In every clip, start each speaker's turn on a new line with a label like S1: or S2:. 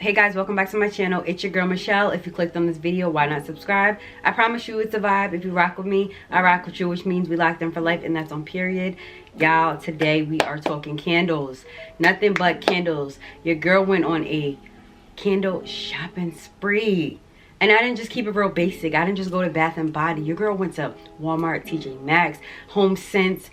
S1: Hey guys, welcome back to my channel. It's your girl Michelle. If you clicked on this video, why not subscribe? I promise you it's a vibe. If you rock with me, I rock with you, which means we locked in for life, and that's on period. Y'all, today we are talking candles. Nothing but candles. Your girl went on a candle shopping spree. And I didn't just keep it real basic. I didn't just go to Bath and Body. Your girl went to Walmart, TJ Maxx, Home Sense,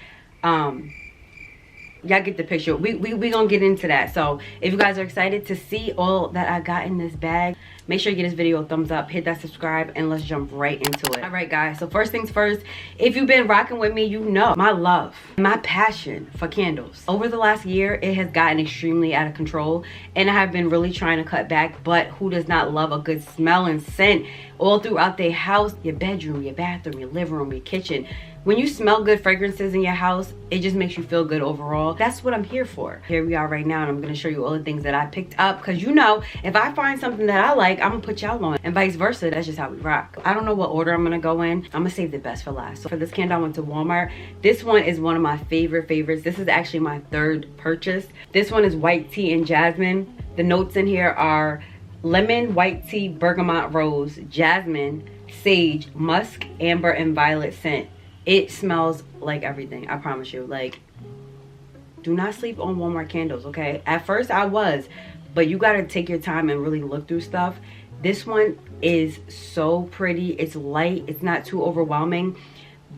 S1: y'all get the picture. We gonna get into that. So if you guys are excited to see all that I got in this bag, make sure you give this video a thumbs up, hit that subscribe, and let's jump right into it. All right guys, so first things first, if you've been rocking with me, you know my love, my passion for candles. Over the last year, it has gotten extremely out of control, and I have been really trying to cut back. But who does not love a good smell and scent all throughout their house, your bedroom, your bathroom, your living room, your kitchen? When you smell good fragrances in your house, it just makes you feel good overall. That's what I'm here for. Here we are right now, and I'm gonna show you all the things that I picked up, because you know, if I find something that I like, I'm gonna put y'all on, and vice versa. That's just how we rock. I don't know what order I'm gonna go in. I'm gonna save the best for last. So for this candle, I went to Walmart. This one is one of my favorites. This is actually my third purchase. This one is white tea and jasmine. The notes in here are lemon, white tea, bergamot, rose, jasmine, sage, musk, amber, and violet scent. It smells like everything, I promise you. Like, do not sleep on Walmart candles, okay? At first I was, but you gotta take your time and really look through stuff. This one is so pretty. It's light, it's not too overwhelming,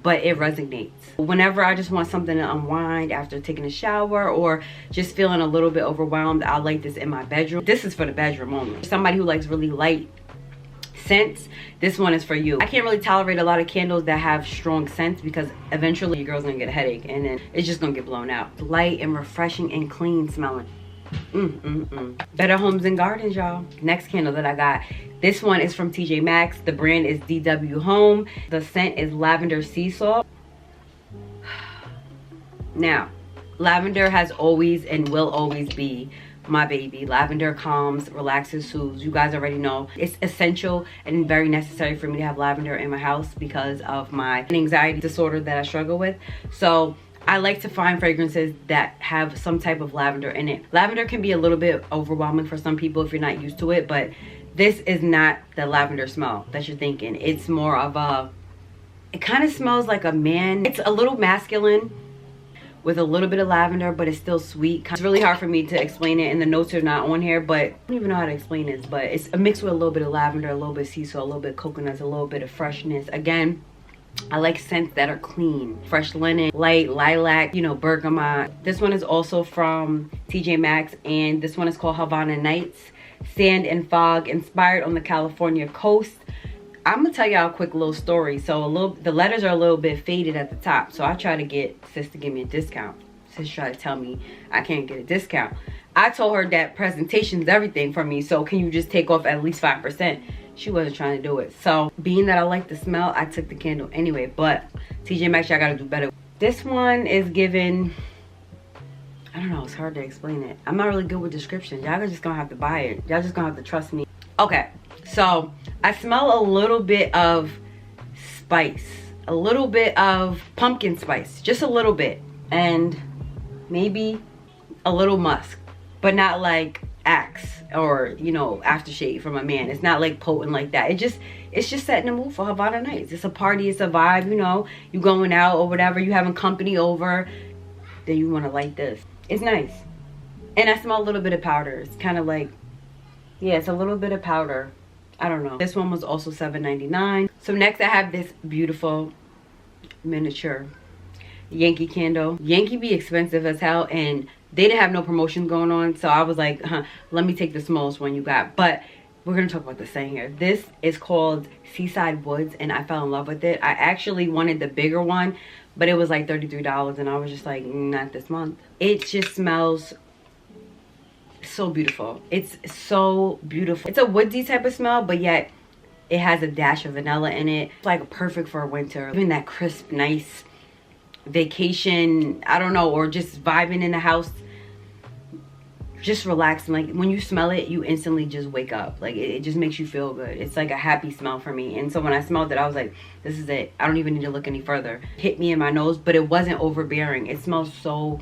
S1: but it resonates. Whenever I just want something to unwind after taking a shower or just feeling a little bit overwhelmed, I light this in my bedroom. This is for the bedroom only. Somebody who likes really light scents, this one is for you. I can't really tolerate a lot of candles that have strong scents, because eventually your girl's gonna get a headache and then it's just gonna get blown out. Light and refreshing and clean smelling. Better Homes and Gardens, y'all. Next candle that I got, this one is from TJ Maxx. The brand is DW Home. The scent is Lavender Sea Salt. Now, lavender has always and will always be my baby. Lavender calms, relaxes, soothes. You guys already know it's essential and very necessary for me to have lavender in my house because of my anxiety disorder that I struggle with. So I like to find fragrances that have some type of lavender in it. Lavender can be a little bit overwhelming for some people if you're not used to it, but this is not the lavender smell that you're thinking. It's more of a, it kind of smells like a man. It's a little masculine with a little bit of lavender, but it's still sweet. It's really hard for me to explain it, and the notes are not on here, but I don't even know how to explain this. But it's a mix with a little bit of lavender, a little bit of sea salt, a little bit of coconuts, a little bit of freshness. Again, I like scents that are clean. Fresh linen, light, lilac, you know, bergamot. This one is also from TJ Maxx, and this one is called Havana Nights. Sand and fog, inspired on the California coast. I'm gonna tell y'all a quick little story. So the letters are a little bit faded at the top. So I try to get sis to give me a discount. Sis tried to tell me I can't get a discount. I told her that presentation's everything for me. So can you just take off at least 5%? She wasn't trying to do it. So being that I like the smell, I took the candle anyway. But TJ Maxx, y'all gotta do better. This one is given, I don't know, it's hard to explain it. I'm not really good with descriptions. Y'all are just gonna have to buy it. Y'all just gonna have to trust me. Okay, so I smell a little bit of spice, a little bit of pumpkin spice, just a little bit, and maybe a little musk, but not like Axe or, you know, aftershave from a man. It's not like potent like that. It's just setting the mood for Havana Nights. It's a party, it's a vibe, you know, you going out or whatever, you having company over, then you want to light this. It's nice. And I smell a little bit of powder. It's kind of like, yeah, it's a little bit of powder. I don't know. This one was also $7.99. So next I have this beautiful miniature Yankee candle. Yankee be expensive as hell, and they didn't have no promotions going on. So I was like, let me take the smallest one you got. But we're going to talk about the scent here. This is called Seaside Woods, and I fell in love with it. I actually wanted the bigger one, but it was like $33, and I was just like, not this month. It just smells so beautiful. It's so beautiful. It's a woodsy type of smell, but yet it has a dash of vanilla in it. It's like perfect for winter. Even that crisp, nice vacation, I don't know, or just vibing in the house, just relaxing. Like when you smell it, you instantly just wake up. Like it just makes you feel good. It's like a happy smell for me. And so when I smelled it, I was like, this is it. I don't even need to look any further. Hit me in my nose, but it wasn't overbearing. It smells so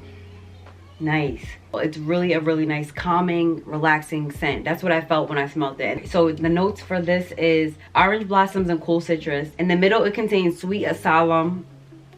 S1: nice. It's really a really nice, calming, relaxing scent. That's what I felt when I smelled it. So the notes for this is orange blossoms and cool citrus. In the middle, it contains sweet asalum,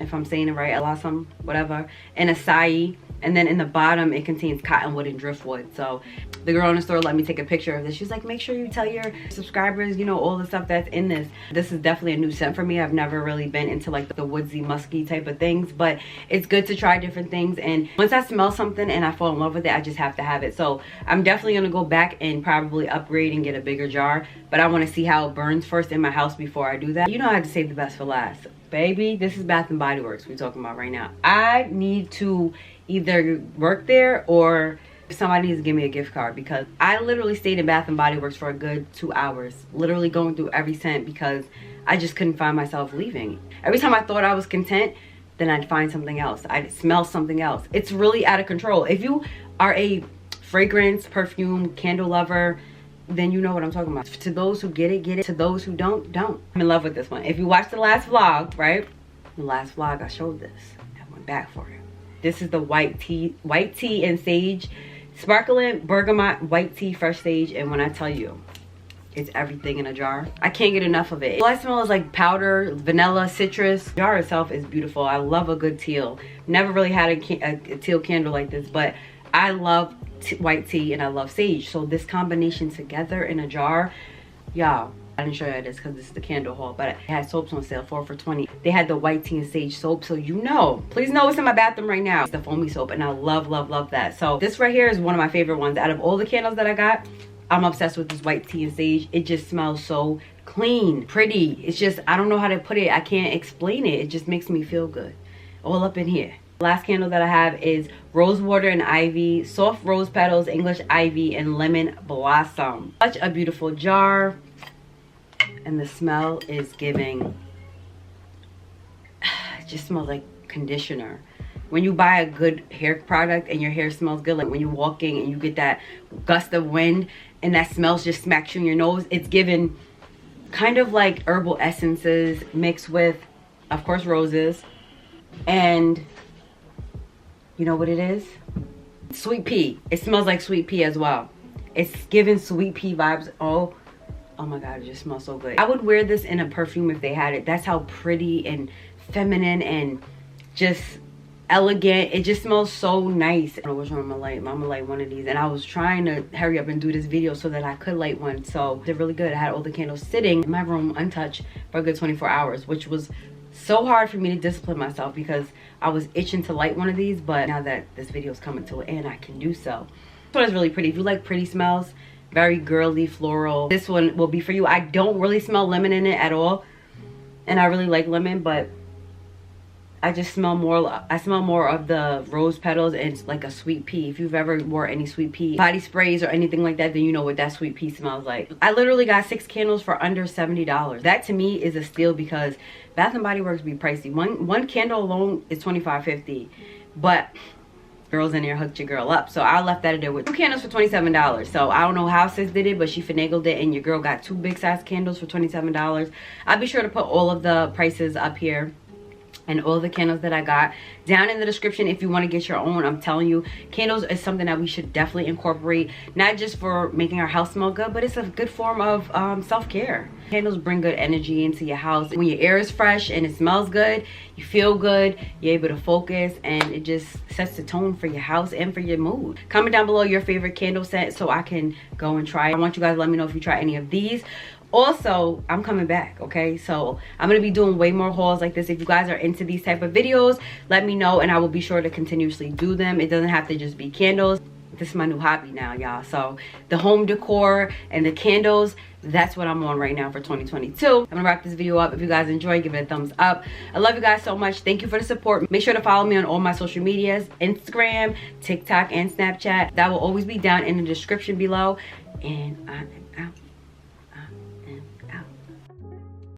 S1: if I'm saying it right, blossom, whatever, and acai. And then in the bottom, it contains cottonwood and driftwood. So the girl in the store let me take a picture of this. She was like, make sure you tell your subscribers, you know, all the stuff that's in this. This is definitely a new scent for me. I've never really been into like the woodsy, musky type of things, but it's good to try different things. And once I smell something and I fall in love with it, I just have to have it. So I'm definitely gonna go back and probably upgrade and get a bigger jar, but I wanna see how it burns first in my house before I do that. You know, I have to save the best for last. Baby, this is Bath and Body Works we're talking about right now. I need to either work there or somebody needs to give me a gift card, because I literally stayed in Bath and Body Works for a good 2 hours, literally going through every scent because I just couldn't find myself leaving. Every time I thought I was content, then I'd find something else. I'd smell something else. It's really out of control. If you are a fragrance, perfume, candle lover, then you know what I'm talking about. To those who get it, get it. To those who don't, don't. I'm in love with this one. If you watched the last vlog, right? The last vlog, I showed this. I went back for it. This is the white tea and sage, sparkling bergamot white tea, fresh sage. And when I tell you, it's everything in a jar. I can't get enough of it. All I smell is like powder, vanilla, citrus. The jar itself is beautiful. I love a good teal. Never really had a teal candle like this, but I love white tea and I love sage. So this combination together in a jar, y'all. I didn't show you this because this is the candle haul, but it had soaps on sale, 4 for $20. They had the white tea and sage soap, so you know, please know it's in my bathroom right now. It's the foamy soap, and I love, love, love that. So this right here is one of my favorite ones. Out of all the candles that I got, I'm obsessed with this white tea and sage. It just smells so clean, pretty. It's just, I don't know how to put it. I can't explain it. It just makes me feel good. All up in here. Last candle that I have is rose water and ivy, soft rose petals, English ivy, and lemon blossom. Such a beautiful jar. And the smell is giving, it just smells like conditioner. When you buy a good hair product and your hair smells good, like when you're walking and you get that gust of wind and that smell just smacks you in your nose, it's giving kind of like herbal essences mixed with, of course, roses. And you know what it is? Sweet pea. It smells like sweet pea as well. It's giving sweet pea vibes. Oh my god, it just smells so good. I would wear this in a perfume if they had it. That's how pretty and feminine and just elegant. It just smells so nice. I don't know which one I'm gonna light. I'm gonna light one of these. And I was trying to hurry up and do this video so that I could light one. So they're really good. I had all the candles sitting in my room untouched for a good 24 hours, which was so hard for me to discipline myself because I was itching to light one of these. But now that this video is coming to an end, I can do so. This one is really pretty. If you like pretty smells, very girly, floral, this one will be for you. I don't really smell lemon in it at all, and I really like lemon, but I just smell more, I smell more of the rose petals and like a sweet pea. If you've ever wore any sweet pea body sprays or anything like that, then you know what that sweet pea smells like. I literally got 6 candles for under $70. That to me is a steal because Bath and Body Works be pricey. One candle alone is $25.50, but girls in there hooked your girl up, so I left that in there with 2 candles for $27. So I don't know how sis did it, but she finagled it and your girl got 2 big size candles for $27. I'll be sure to put all of the prices up here and all the candles that I got down in the description if you want to get your own. I'm telling you, candles is something that we should definitely incorporate, not just for making our house smell good, but it's a good form of self-care. Candles bring good energy into your house. When your air is fresh and it smells good, you feel good, you're able to focus, and it just sets the tone for your house and for your mood. Comment down below your favorite candle scent so I can go and try it. I want you guys to let me know if you try any of these. Also, I'm coming back, okay? So I'm gonna be doing way more hauls like this. If you guys are into these type of videos, let me know and I will be sure to continuously do them. It doesn't have to just be candles. This is my new hobby now, y'all. So the home decor and the candles, that's what I'm on right now for 2022. I'm gonna wrap this video up. If you guys enjoyed, give it a thumbs up. I love you guys so much. Thank you for the support. Make sure to follow me on all my social medias, Instagram, TikTok, and Snapchat. That will always be down in the description below. And I am out.